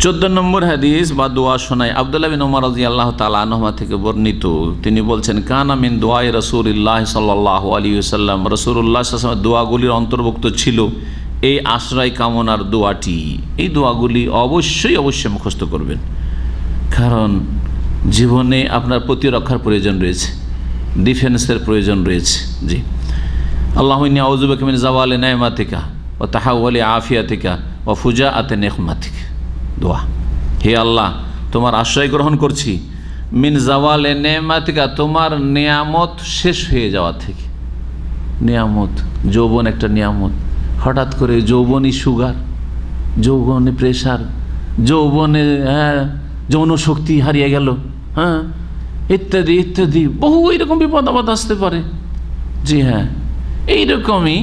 14 নম্বর হাদিস বা দোয়া শোনায় আব্দুল্লাহ বিন ওমর রাদিয়াল্লাহু তাআলা আনহুমা থেকে বর্ণিত। তিনি বলছেন, কানা মিন দুআই রাসূলিল্লাহ সাল্লাল্লাহু আলাইহি ওয়াসাল্লাম, রাসূলুল্লাহ সাল্লাল্লাহু আলাইহি ওয়াসাল্লাম দোয়াগুলির অন্তর্ভুক্ত ছিল এই আশ্রয় কামনার দোয়াটি। এই দোয়াগুলি অবশ্যই মুখস্থ করবেন, কারণ জীবনে আপনার প্রতিরক্ষার প্রয়োজন রয়েছে, ডিফেন্সের প্রয়োজন রয়েছে। জি, আল্লাহুম্মা ইন্নী আউযু বিকা মিন যাওয়ালি নি'মাতিকা ওয়া তাহাওয়ালি আফিয়াতিকা ওয়া ফুজাআতি নিকমাতিকা। দোয়া, হে আল্লাহ, তোমার আশ্রয় গ্রহণ করছি মিন যাওয়ালি নি'মাতিকা, তোমার নিয়ামত শেষ হয়ে যাওয়া থেকে। নিয়ামত, যৌবন একটা নিয়ামত, হঠাৎ করে যৌবনই সুগার, যৌবনে প্রেশার, যৌবনে যৌন শক্তি হারিয়ে গেল, ইত্যাদি ইত্যাদি, বহু এরকম বিপদ আপদ আসতে পারে। জি হ্যাঁ, এইরকমই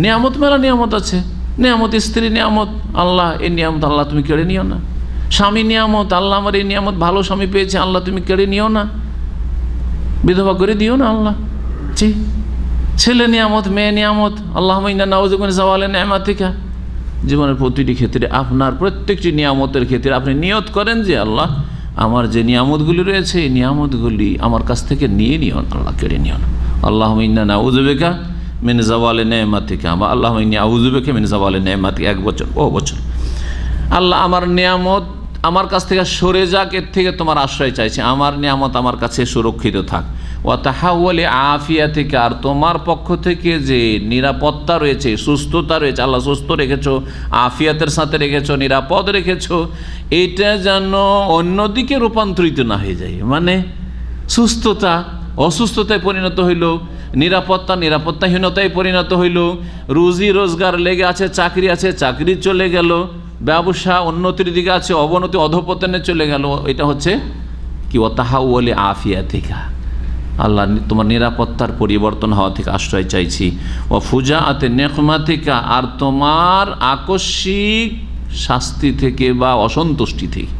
নিয়ামত, মেলা নিয়ামত আছে। নিয়ামত, স্ত্রী নিয়ামত, আল্লাহ এই নিয়ামত আল্লাহ তুমি কেড়ে নিও না। স্বামী নিয়ামত, আল্লাহ আমার এই নিয়ামত, ভালো স্বামী পেয়েছে, আল্লাহ তুমি কেড়ে নিও না, বিধবা করে দিও না আল্লাহ। জি, ছেলে নিয়ামত, মেয়ে নিয়ামত, আল্লাহুম্মা ইন্না নাউযু বিকা মিন যাওয়ালি নি'মাতিকা। জীবনের প্রতিটি ক্ষেত্রে, আপনার প্রত্যেকটি নিয়ামতের ক্ষেত্রে আপনি নিয়ত করেন যে আল্লাহ, আমার যে নিয়ামতগুলি রয়েছে এই নিয়ামতগুলি আমার কাছ থেকে নিয়ে নিও না, আল্লাহ কেড়ে নিও না। আল্লাহুম্মা ইন্না নাউযু বিকা মিন যাওয়ালি নি'মাতিকা বা আল্লাহুম্মা ইন্নী আউযু বিকা মিন যাওয়ালি নি'মাতিকা। এক বছর, ও বছর, আল্লাহ আমার নিয়ামত আমার কাছ থেকে সরে যাক, এর থেকে তোমার আশ্রয় চাইছে, আমার নিয়ামত আমার কাছে সুরক্ষিত থাক। ওয়া তাহাওয়ালি আফিয়াতিকা, আর তোমার পক্ষ থেকে যে নিরাপত্তা রয়েছে, সুস্থতা রয়েছে, আল্লাহ সুস্থ রেখেছো, আফিয়াতের সাথে রেখেছো, নিরাপদ রেখেছো, এটা যেন অন্যদিকে রূপান্তরিত না হয়ে যায়। মানে সুস্থতা অসুস্থতায় পরিণত হইল, নিরাপত্তা নিরাপত্তাহীনতায় পরিণত হইল, রুজি রোজগার লেগে আছে, চাকরি আছে, চাকরি চলে গেল, ব্যবসা উন্নতির দিকে আছে, অবনতি অধপতনে চলে গেল। এটা হচ্ছে কি, ওয়া তাহাওয়ালি আফিয়াতিকা, আল্লাহ তোমার নিরাপত্তার পরিবর্তন হওয়া থেকে আশ্রয় চাইছি। ও ফুজাআতি নিকমাতিকা, আর তোমার আকস্মিক শাস্তি থেকে বা অসন্তুষ্টি থেকে।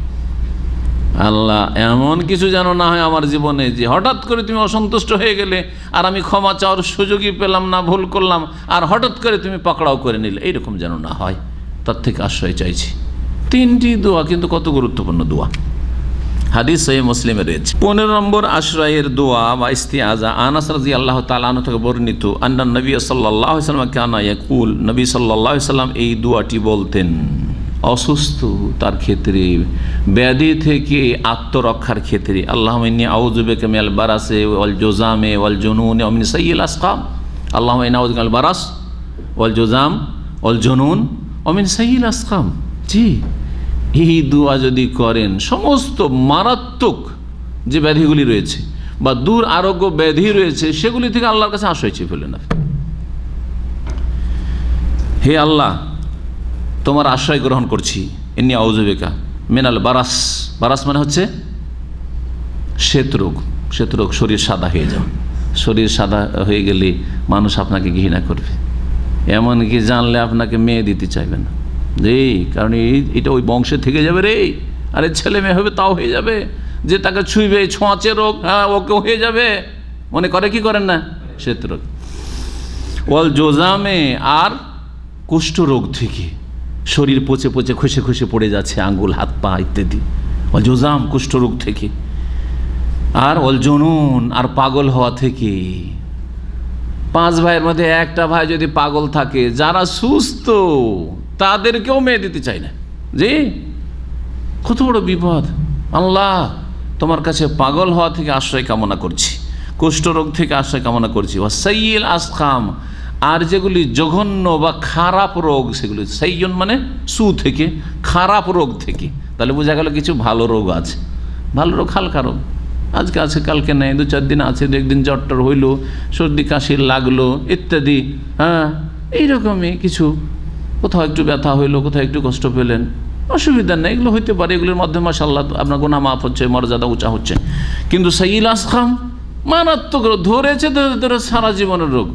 আল্লাহ এমন কিছু যেন না হয় আমার জীবনে যে হঠাৎ করে তুমি অসন্তুষ্ট হয়ে গেলে, আর আমি ক্ষমা চাওয়ার সুযোগই পেলাম না, ভুল করলাম, আর হঠাৎ করে তুমি পাকড়াও করে নিলে, এইরকম যেন না হয়, তার থেকে আশ্রয় চাইছি। 3টি দোয়া, কিন্তু কত গুরুত্বপূর্ণ দোয়া। হাদিস সহিহ মুসলিমে রয়েছে। 15 নম্বর আশ্রয়ের দোয়া বা ইস্তিআজা। আনাস রাদিয়াল্লাহু তাআলা আনহু থেকে বর্ণিত, আন্না নবী সাল্লাল্লাহু আলাইহি ওয়াসাল্লাম কানা ইয়াকুল, নবী সাল্লাল্লাহু আলাইহি ওয়াসাল্লাম এই দোয়াটি বলতেন অসুস্থ তার ক্ষেত্রে, ব্যাধি থেকে আত্মরক্ষার ক্ষেত্রে। আল্লাহুম্মা ইন্নী আউযু বিকা মিনাল বারাসি ওয়াল জুযামি ওয়াল জুনুনি ওয়া মিন সাইয়্যিল আসকাম। আল্লাহুম্মা ইন্নী আউযু বিকা মিনাল বারাস ওয়াল জুযাম ওয়াল জুনুন ওয়া মিন সাইয়্যিল আসকাম। জি, এই দোয়া যদি করেন, সমস্ত মারাত্মক যে ব্যাধিগুলি রয়েছে বা দূর আরোগ্য ব্যাধি রয়েছে, সেগুলি থেকে আল্লাহর কাছে আশ্রয় চেয়ে ফেলেন। হে আল্লাহ, তোমার আশ্রয় গ্রহণ করছি, ইন্নী আউযু বিকা মিনাল বারাস। বারাস মানে হচ্ছে শ্বেতরোগ। শ্বেতরোগ, শরীর সাদা হয়ে যাও। শরীর সাদা হয়ে গেলে মানুষ আপনাকে ঘৃণা করবে, এমনকি জানলে আপনাকে মেয়ে দিতে চাইবে না। রে, কারণ এটা ওই বংশে থেকে যাবে রে, আরে ছেলে মেয়ে হবে তাও হয়ে যাবে, যে তাকে ছুঁইবে ছোঁয়াচে রোগ, হ্যাঁ ওকেও হয়ে যাবে। মনে করে কি করেন না, শ্বেতরোগ। ওয়াল জোজামে, আর কুষ্ঠ রোগ থেকে শরীর পচে পচে খসে খসে পড়ে যাচ্ছে, আঙ্গুল হাত পা ইত্যাদি। ওয়াল জোজাম, কুষ্ঠ রোগ থেকে। আর ওয়াল জুনুন, আর পাগল হওয়া থেকে। 5 ভাইয়ের মধ্যে একটা ভাই যদি পাগল থাকে, যারা সুস্থ তাদেরকেও মেয়ে দিতে চাই না। জি, কত বড় বিপদ। আল্লাহ, তোমার কাছে পাগল হওয়া থেকে আশ্রয় কামনা করছি, কুষ্ঠরোগ থেকে আশ্রয় কামনা করছি। ওয়া সাইয়্যিল আসকাম, আর যেগুলি জঘন্য বা খারাপ রোগ, সেগুলি সাইয়্যুন মানে সু থেকে, খারাপ রোগ থেকে। তাহলে বোঝা গেল কিছু ভালো রোগ আছে। ভালো রোগ হালকা রোগ, আজকে আছে কালকে নেই, 2-4 দিন আছে, 2 একদিন জ্বর হইলো, সর্দি কাশি লাগলো ইত্যাদি। হ্যাঁ, এইরকমই কিছু, কোথাও একটু ব্যথা হইলো, কোথাও একটু কষ্ট পেলেন, অসুবিধা নেই, এগুলো হইতে পারে। এগুলোর মধ্যে মাশাআল্লাহ আপনার গুনাহ মাফ হচ্ছে, মর্যাদা উঁচা হচ্ছে। কিন্তু সাইয়্যিল আসকাম, মারাত্মক রোগ, ধরেছে ধরে সারা জীবনের রোগ।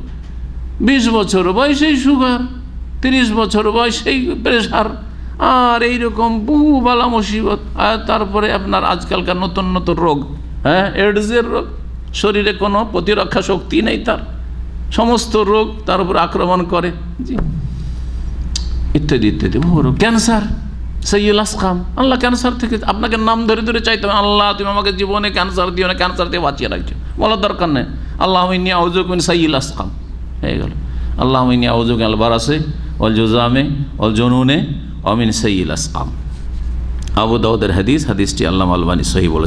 20 বছর বয়সেই সুগার, 30 বছর বয়সেই প্রেশার, আর এইরকম বহু বালা মুসিবত। আর তারপরে আপনার আজকালকার নতুন নতুন রোগ, হ্যাঁ, এডসের রোগ, শরীরে কোনো প্রতিরক্ষা শক্তি নেই, তার সমস্ত রোগ তার উপর আক্রমণ করে। জি, ইত্যাদি ইত্যাদি, বহু রোগ। ক্যান্সার, সৈয়ুল আসকাম, আল্লাহ ক্যান্সার থেকে আপনাকে নাম ধরে ধরে চাইতে হবে, আল্লাহ তুমি আমাকে জীবনে ক্যান্সার দিও না, ক্যান্সার থেকে বাঁচিয়ে রাখছো, বলার দরকার নেই। আল্লাহ ইন্নী আউযুবিকা মিন সৈয়িল আসকাম হয়ে গেল। আল্লাহ ইন্নী আউযুবিকা মিনাল বারাসি ওয়াল জুযামি ওয়াল জুনুনি ওয়া মিন সৈয়িল আসকাম। আবু দাউদের হাদিস, হাদিসটি আল্লামা আলবানী সহিহ বলেছেন।